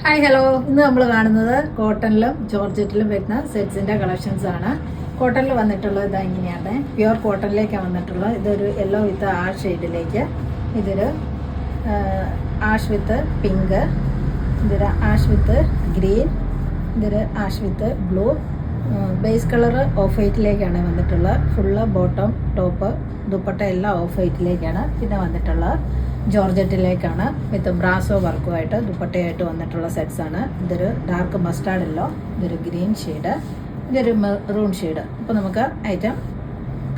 Hi hello, ഇന്ന് നമ്മൾ കാണുന്നത് കോട്ടണിലും ജോർജറ്റിലും വരുന്ന സെറ്റ്സിൻ്റെ കളക്ഷൻസ് ആണ്. കോട്ടണിൽ വന്നിട്ടുള്ളത് ഇതാ ഇങ്ങനെയാണ്. പ്യുവർ കോട്ടണിലേക്കാണ് വന്നിട്ടുള്ളത്. ഇതൊരു യെല്ലോ വിത്ത് ആഷ് ഷെയ്ഡിലേക്ക്, ഇതൊരു ആഷ് വിത്ത് പിങ്ക്, ഇതൊരു ആഷ് വിത്ത് ഗ്രീൻ, ഇതൊരു ash with blue. Base colour off വൈറ്റിലേക്കാണ് വന്നിട്ടുള്ളത്. ഫുള്ള് ബോട്ടം ടോപ്പ് ദുപ്പട്ട എല്ലാം ഓഫ് വൈറ്റിലേക്കാണ്. പിന്നെ വന്നിട്ടുള്ളത് ജോർജറ്റിലേക്കാണ് വിത്ത് ബ്രാസോ വർക്കുമായിട്ട് ദുപ്പട്ടയായിട്ട് വന്നിട്ടുള്ള സെറ്റ്സാണ്. ഇതൊരു ഡാർക്ക് മസ്റ്റാർഡ് യെല്ലോ, ഇതൊരു ഗ്രീൻ ഷെയ്ഡ്, ഇതൊരു മെറൂൺ ഷെയ്ഡ്. അപ്പോൾ നമുക്ക് ഐറ്റം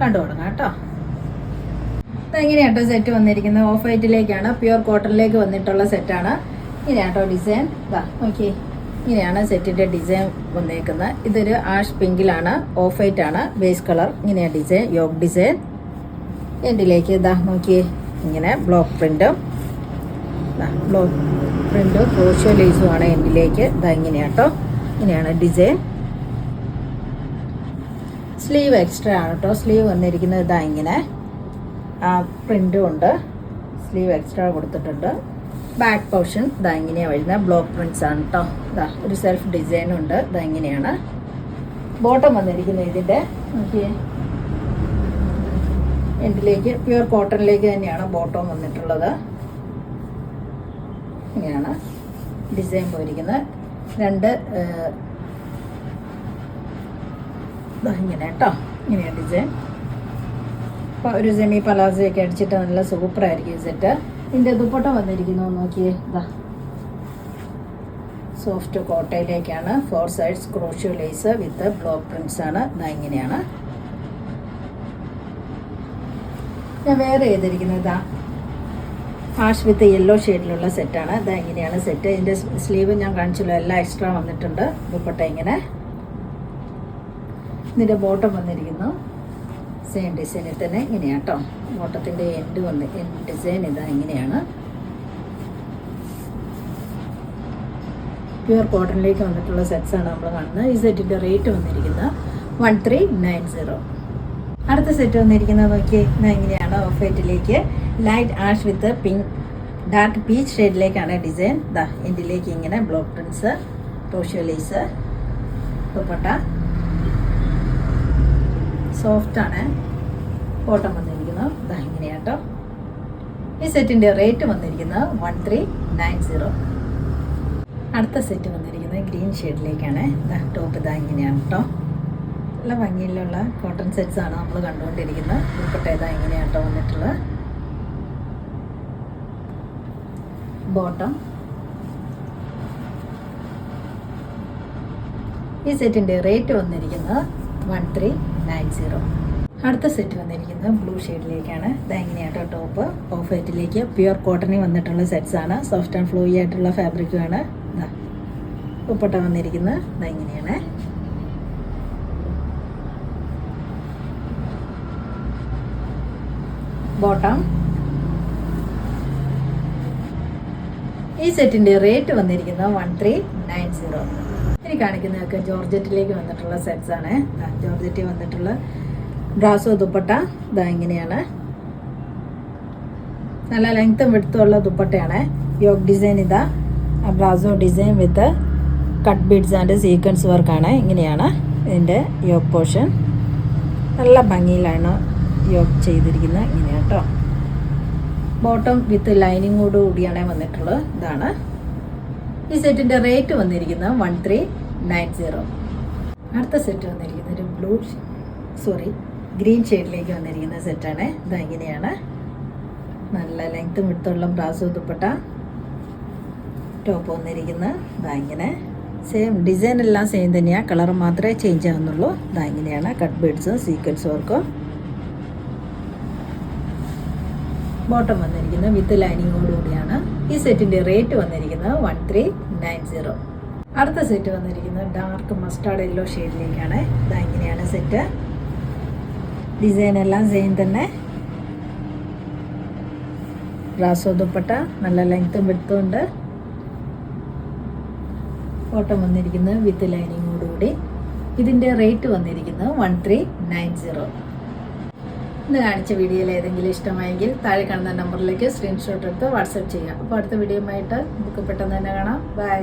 കണ്ടു തുടങ്ങാം കേട്ടോ. ഇതെങ്ങനെയാട്ടോ സെറ്റ് വന്നിരിക്കുന്നത്? ഓഫ് വൈറ്റിലേക്കാണ്, പ്യുവർ കോട്ടണിലേക്ക് വന്നിട്ടുള്ള സെറ്റാണ്. ഇങ്ങനെയാട്ടോ ഡിസൈൻ. ഇതാ നോക്കി, ഇങ്ങനെയാണ് സെറ്റിൻ്റെ ഡിസൈൻ വന്നേക്കുന്നത്. ഇതൊരു ആഷ് പിങ്കിലാണ്, ഓഫ് വൈറ്റ് ആണ് ബേസ് കളർ. ഇങ്ങനെയാണ് ഡിസൈൻ, യോക്ക് ഡിസൈൻ. എൻഡിലേക്ക് ഇതാ നോക്കിയേ, ഇങ്ങനെ ബ്ലോക്ക് പ്രിൻറ്റും ക്രോഷ്യോ ലേസുമാണ് എൻഡിലേക്ക്. ഇതാ ഇങ്ങനെയാട്ടോ, ഇങ്ങനെയാണ് ഡിസൈൻ. സ്ലീവ് എക്സ്ട്രാ ആണ് കേട്ടോ. സ്ലീവ് വന്നിരിക്കുന്നത് ഇതാ ഇങ്ങനെ പ്രിൻറ്റും ഉണ്ട്, സ്ലീവ് എക്സ്ട്രാ കൊടുത്തിട്ടുണ്ട്. ബാക്ക് പോർഷൻ ഇതാ ഇങ്ങനെയാണ് വരുന്നത്. ബ്ലോക്ക് പ്രിൻറ്റ്സ് ആണ് കേട്ടോ. ഇതാ ഒരു സെൽഫ് ഡിസൈനും ഉണ്ട്. ഇതാ ഇങ്ങനെയാണ് ബോട്ടം വന്നിരിക്കുന്നത്. ഇതിൻ്റെ നോക്കിയേ, എൻഡിലേക്ക് പ്യുവർ കോട്ടണിലേക്ക് തന്നെയാണ് ബോട്ടം വന്നിട്ടുള്ളത്. ഇങ്ങനെയാണ് ഡിസൈൻ പോയിരിക്കുന്നത്. രണ്ട് ഇങ്ങനെ കേട്ടോ, ഇങ്ങനെയാണ് ഡിസൈൻ. അപ്പോൾ ഒരു സെമി പലാസയൊക്കെ അടിച്ചിട്ട് നല്ല സൂപ്പറായിരിക്കും സെറ്റ്. ഇതിൻ്റെ ദുപ്പട്ട വന്നിരിക്കുന്നു നോക്കിയേ, ഇതാ സോഫ്റ്റ് കോട്ടയിലേക്കാണ്. 4 sides crochet lace with block prints ആണ്. ഇതാ ഇങ്ങനെയാണ് ഞാൻ വേറെ ചെയ്തിരിക്കുന്നത്. ഇതാ ആഷ് വിത്ത് യെല്ലോ ഷെയ്ഡിലുള്ള സെറ്റാണ്. ഇതാ ഇങ്ങനെയാണ് സെറ്റ്. ഇതിൻ്റെ സ്ലീവ് ഞാൻ കാണിച്ചല്ലോ, എല്ലാം എക്സ്ട്രാ വന്നിട്ടുണ്ട്. ദുപ്പട്ട ഇങ്ങനെ. ഇതിൻ്റെ ബോട്ടം വന്നിരിക്കുന്നു സെയിം ഡിസൈനിൽ തന്നെ ഇങ്ങനെയാണ് കേട്ടോ. ബോട്ടത്തിൻ്റെ എൻഡ് ഡിസൈൻ ഇതാ ഇങ്ങനെയാണ്. പ്യുവർ കോട്ടണിലേക്ക് വന്നിട്ടുള്ള സെറ്റ്സാണ് നമ്മൾ കാണുന്നത്. ഈ സെറ്റിൻ്റെ റേറ്റ് വന്നിരിക്കുന്നത് 1390. അടുത്ത സെറ്റ് വന്നിരിക്കുന്നത് നോക്കി, ഇങ്ങനെയാണ് ഓഫ് വൈറ്റിലേക്ക് light ash with pink dark peach ഷെയ്ഡിലേക്കാണ് ഡിസൈൻ. ദാ എൻഡിലേക്ക് ഇങ്ങനെ block prints, crochet lace, dupatta സോഫ്റ്റാണ്. ബോട്ടം വന്നിരിക്കുന്നത് ദാ ഇങ്ങനെയാട്ടോ. ഈ സെറ്റിൻ്റെ റേറ്റ് വന്നിരിക്കുന്നത് 1390. അടുത്ത സെറ്റ് വന്നിരിക്കുന്നത് ഗ്രീൻ ഷെയ്ഡിലേക്കാണ്. ടോപ്പ് ഇതാ ഇങ്ങനെയാണ് കേട്ടോ. നല്ല ഭംഗിയിലുള്ള കോട്ടൺ സെറ്റ്സ് ആണ് നമ്മൾ കണ്ടുകൊണ്ടിരിക്കുന്നത്. ദുപ്പട്ട ഇതാ ഇങ്ങനെയാണ് കേട്ടോ വന്നിട്ടുള്ളത്. ബോട്ടം. ഈ സെറ്റിൻ്റെ റേറ്റ് വന്നിരിക്കുന്നത് 1390. അടുത്ത സെറ്റ് വന്നിരിക്കുന്നത് ബ്ലൂ ഷെയ്ഡിലേക്കാണ്. ഇതാ ഇങ്ങനെയാട്ടോ ടോപ്പ്. ഓഫ് വൈറ്റിലേക്ക് പ്യുവർ കോട്ടണിൽ വന്നിട്ടുള്ള സെറ്റ്സ് ആണ്. സോഫ്റ്റ് ആൻഡ് ഫ്ലോയി ആയിട്ടുള്ള ഫാബ്രിക്കുമാണ്. ഇതാ ദുപ്പട്ട വന്നിരിക്കുന്നത് ഇതാ ഇങ്ങനെയാണ്. ബോട്ടം. ഈ സെറ്റിൻ്റെ റേറ്റ് വന്നിരിക്കുന്നത് 1390. ഇനി കാണിക്കുന്നതൊക്കെ ജോർജറ്റിലേക്ക് വന്നിട്ടുള്ള സെറ്റ്സ് ആണ്. ജോർജറ്റിൽ വന്നിട്ടുള്ള ബ്രാസോ ദുപ്പട്ട ഇതാ ഇങ്ങനെയാണ്. നല്ല ലെങ്ത്തും വിഡ്ത്തുള്ള ദുപ്പട്ടയാണ്. യോക്ക് ഡിസൈൻ ഇതാ brasso design with cut beads and sequence വർക്കാണ്. ഇങ്ങനെയാണ് ഇതിൻ്റെ യോക്ക് പോർഷൻ. നല്ല ഭംഗിയിലാണ് യോക്ക് ചെയ്തിരിക്കുന്നത്. ഇങ്ങനെ കേട്ടോ. ബോട്ടം വിത്ത് ലൈനിങ്ങോട് കൂടിയാണ് വന്നിട്ടുള്ളത്. ഇതാണ് ഈ സെറ്റിൻ്റെ റേറ്റ് വന്നിരിക്കുന്നത് 1390. അടുത്ത സെറ്റ് വന്നിരിക്കുന്നത് ഒരു ഗ്രീൻ ഷെയ്ഡിലേക്ക് വന്നിരിക്കുന്ന സെറ്റാണ്. ഇതാ ഇങ്ങനെയാണ്. നല്ല ലെങ്ത്തും വിടുത്തുള്ള ബ്രാസോ ദുപ്പട്ട. ടോപ്പ് വന്നിരിക്കുന്നത് ഇതാ ഇങ്ങനെ. സെയിം ഡിസൈൻ എല്ലാം സെയിം തന്നെയാണ്, കളർ മാത്രമേ ചേഞ്ച് ആവുന്നുള്ളൂ. ഇതാ ഇങ്ങനെയാണ് കട്ട് ബീഡ്സും സീക്വൻസ് വർക്കും. ബോട്ടം വന്നിരിക്കുന്നത് വിത്ത് ലൈനിങ്ങോടുകൂടിയാണ്. ഈ സെറ്റിൻ്റെ റേറ്റ് വന്നിരിക്കുന്നത് 1390. അടുത്ത സെറ്റ് വന്നിരിക്കുന്നത് ഡാർക്ക് മസ്റ്റാർഡ് യെല്ലോ ഷെയ്ഡിലേക്കാണ്. ഇതാ ഇങ്ങനെയാണ് സെറ്റ്. ഡിസൈൻ എല്ലാം സെയിം തന്നെ. ബ്രാസോ ദുപ്പട്ട നല്ല ലെങ്ത്തും വിഡ്ത്തും ഉണ്ട്. ബോട്ടം വന്നിരിക്കുന്നത് വിത്ത് ലൈനിങ്ങോടുകൂടി. ഇതിൻ്റെ റേറ്റ് വന്നിരിക്കുന്നത് 1390. ഇന്ന് കാണിച്ച വീഡിയോയിൽ ഏതെങ്കിലും ഇഷ്ടമായെങ്കിൽ താഴെ കാണുന്ന നമ്പറിലേക്ക് സ്ക്രീൻഷോട്ട് എടുത്ത് വാട്സപ്പ് ചെയ്യാം. അപ്പോൾ അടുത്ത വീഡിയോയുമായിട്ട് നമുക്ക് പെട്ടെന്ന് തന്നെ കാണാം. ബൈ.